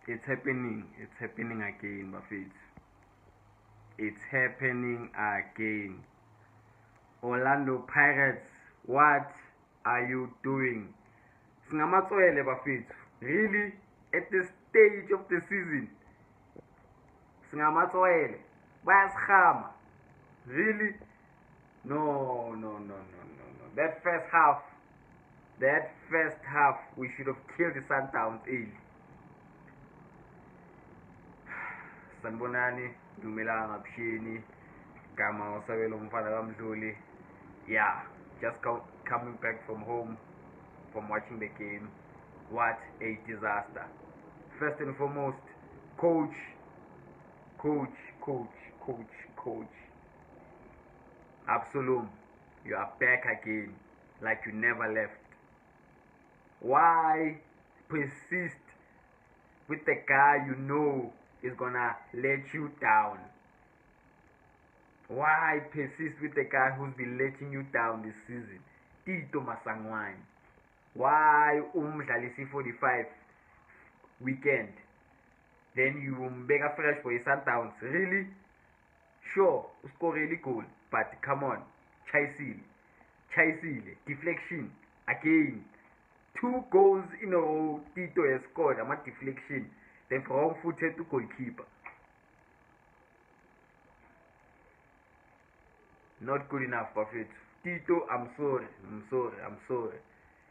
It's happening. It's happening again, Buffett. It's happening again. Orlando Pirates, what are you doing? Singamatswele bafethu. Really? At this stage of the season? Singamatswele. Bayasihama. Really? No, no, no, no, no, no. That first half, we should have killed the Sundowns early. Sanibonani, Dumelanga Pshini, Gama Osabelo Mfana Kamdluli. Yeah, just coming back from home from watching the game. What a disaster. First and foremost, coach, coach, coach, coach, coach. Absolum, you are back again like you never left. Why persist with the guy you know is gonna let you down? Why persist with the guy who's been letting you down this season? Tito Masangwani. Why umdlalisi 45 weekend? Then you mbeka fresh for his Sundowns. Really? Sure, score really goal, but come on, Chaisile, deflection again. 2 goals in a row, Tito has scored. I'm at deflection. Then from footed to goalkeeper. Not good enough, Buffett. Tito, I'm sorry.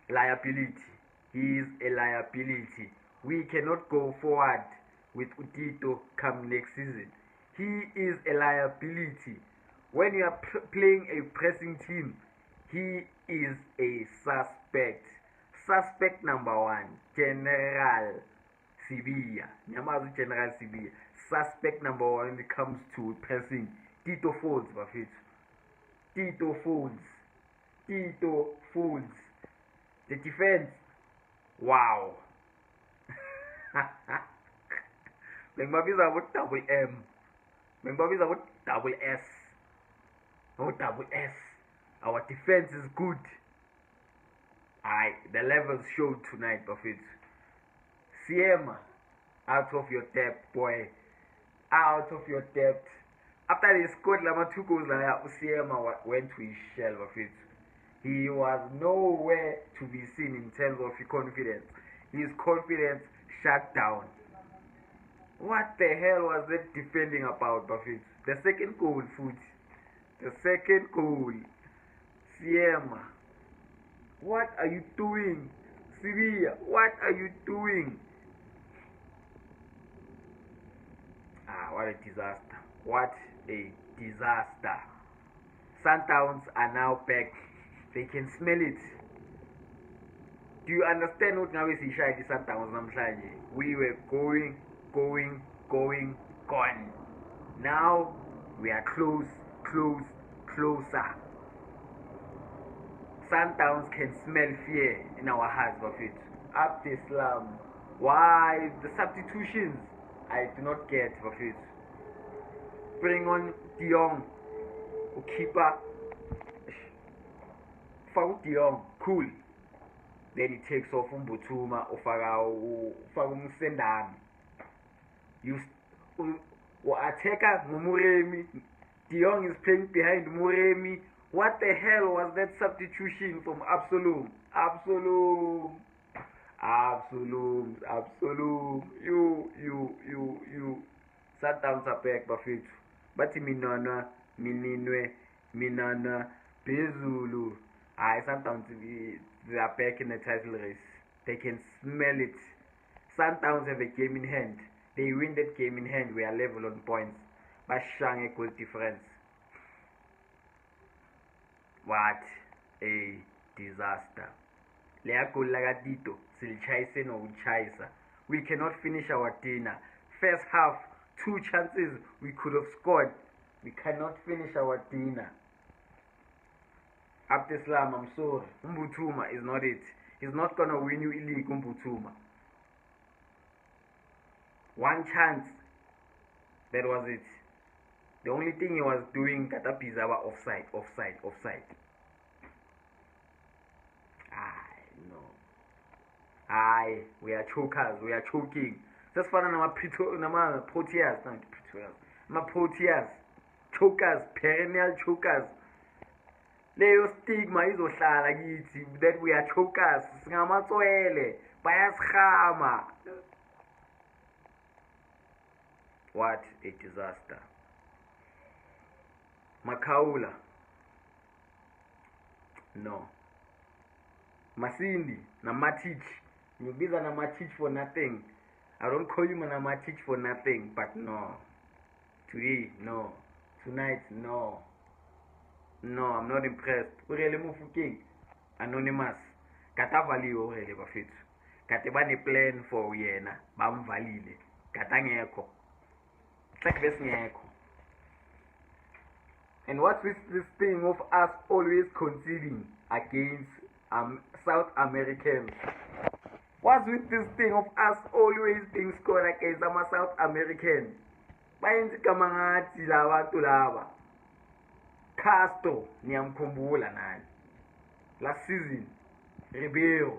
Liability. He is a liability. We cannot go forward with Tito come next season. He is a liability. When you are playing a pressing team, he is a suspect. Suspect number 1, General Sibiya. Nyamazu General Sibiya. Suspect number 1 when it comes to pressing. Tito folds, Buffett. Tito folds. The defense. Wow. Bengibabiza about double M. Bengibabiza about double S. No double S. Our defense is good. The levels showed tonight, Buffett. Siema, out of your depth, boy. Out of your depth. After they scored Lama 2 goals, Siema went to his shell, Buffett. He was nowhere to be seen in terms of his confidence. His confidence shut down. What the hell was that defending about, Buffett? The second goal, foot. The second goal. Siema. What are you doing? Sibiya, what are you doing? What a disaster. What a disaster. Sundowns are now back. They can smell it. Do you understand what now is Ishai Sundowns namhlanje? We were going, gone. Now we are closer. Sundowns can smell fear in our hearts, Buffett. Abdeslam. Why the substitutions? I do not get, Buffett. Bring on Dion, keeper. Fak Dion, cool. Then he takes off Mbutuma, ufaka umsendami. You attacker Muremi. Dion is playing behind Muremi. What the hell was that substitution from Absolum? You. Sundowns are back, Buffett. But Minana, Minana, Bezulu. Sundowns, they are back in the title race. They can smell it. Sundowns have a game in hand. They win that game in hand. We are level on points. But Shang a goal difference. What a disaster. Leago Lagatito, Silchaisen or Chaisa. We cannot finish our dinner. First half, 2 chances we could have scored. We cannot finish our dinner. Abdeslam, I'm sorry. Mbutuma is not it. He's not gonna win you league, Mbutuma. 1 chance. That was it. The only thing he was doing, Katapizawa offside. No. We are chokers. We are choking. sesifana nama-Proteas ama-Proteas chokers, perennial chokers. Leyo stigma izohlala kithi that we are chokers, singamatswele bayasihama. What a disaster. Makaula, no. Masindi Namatich, ngibiza Namatich for nothing. I don't call you Namatich for nothing, but no. Today, no. Tonight, no. No, I'm not impressed. Urele Mufuking, anonymous. Kata valio urele bafethu. Kate bane plan for yena, bamvalile. Kata ngekho. Like ngekho. And what's with this thing of us always conceding against South Americans? What's with this thing of us always being scored against South Americans? Bayenza kamangathi labantu laba. Castro niyamkhumbula naye. Last season Ribeiro.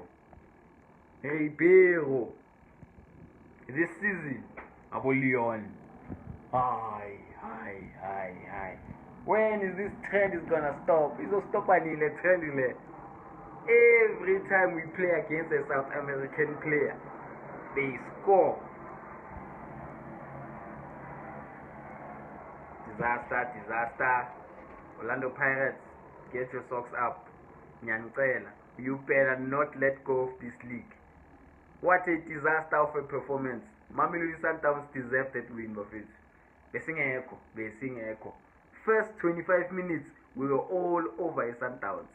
This season Abo Leon. Hi. When is this trend is gonna stop? It's not stopping the trend. Every time we play against a South American player, they score. Disaster. Orlando Pirates, get your socks up. Nyancela, you better not let go of this league. What a disaster of a performance. Mamelodi Sundowns deserved that win, Buffett. Besingeko. First 25 minutes, we were all over a Sundowns.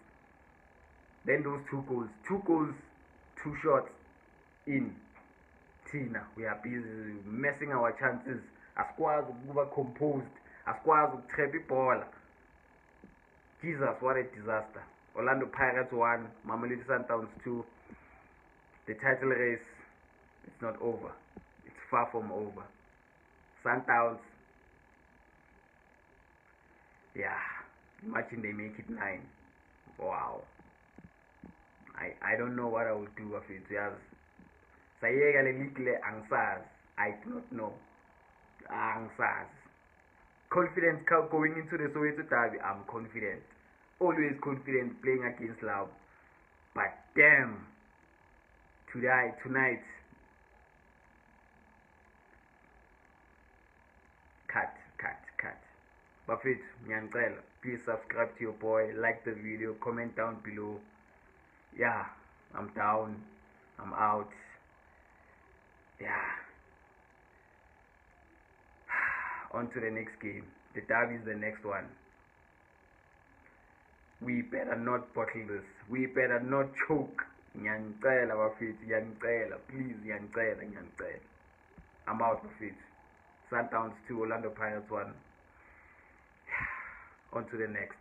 Then those two goals, 2 shots in. Tina, we are busy messing our chances. Askwazi ukuba composed, askwazi ukutrepa ibhola. Jesus, what a disaster. Orlando Pirates 1, Mamelodi Sundowns 2. The title race, it's not over. It's far from over. Sundowns, yeah, imagine they make it 9. Wow. I don't know what I will do of it. Yes. Sayega le league answers. I do not know. Answers. Confident going into the Soweto derby. I'm confident. Always confident playing against Laos. But damn. Tonight. Cut. Buffett, Nyancela, please subscribe to your boy, like the video, comment down below. Yeah, I'm down, I'm out. Yeah. On to the next game. The derby is the next one. We better not bottle this. We better not choke. Nyancela, Buffett, Nyancela, please, Nyancela. I'm out, Buffett. Sundowns 2, Orlando Pirates 1. On to the next.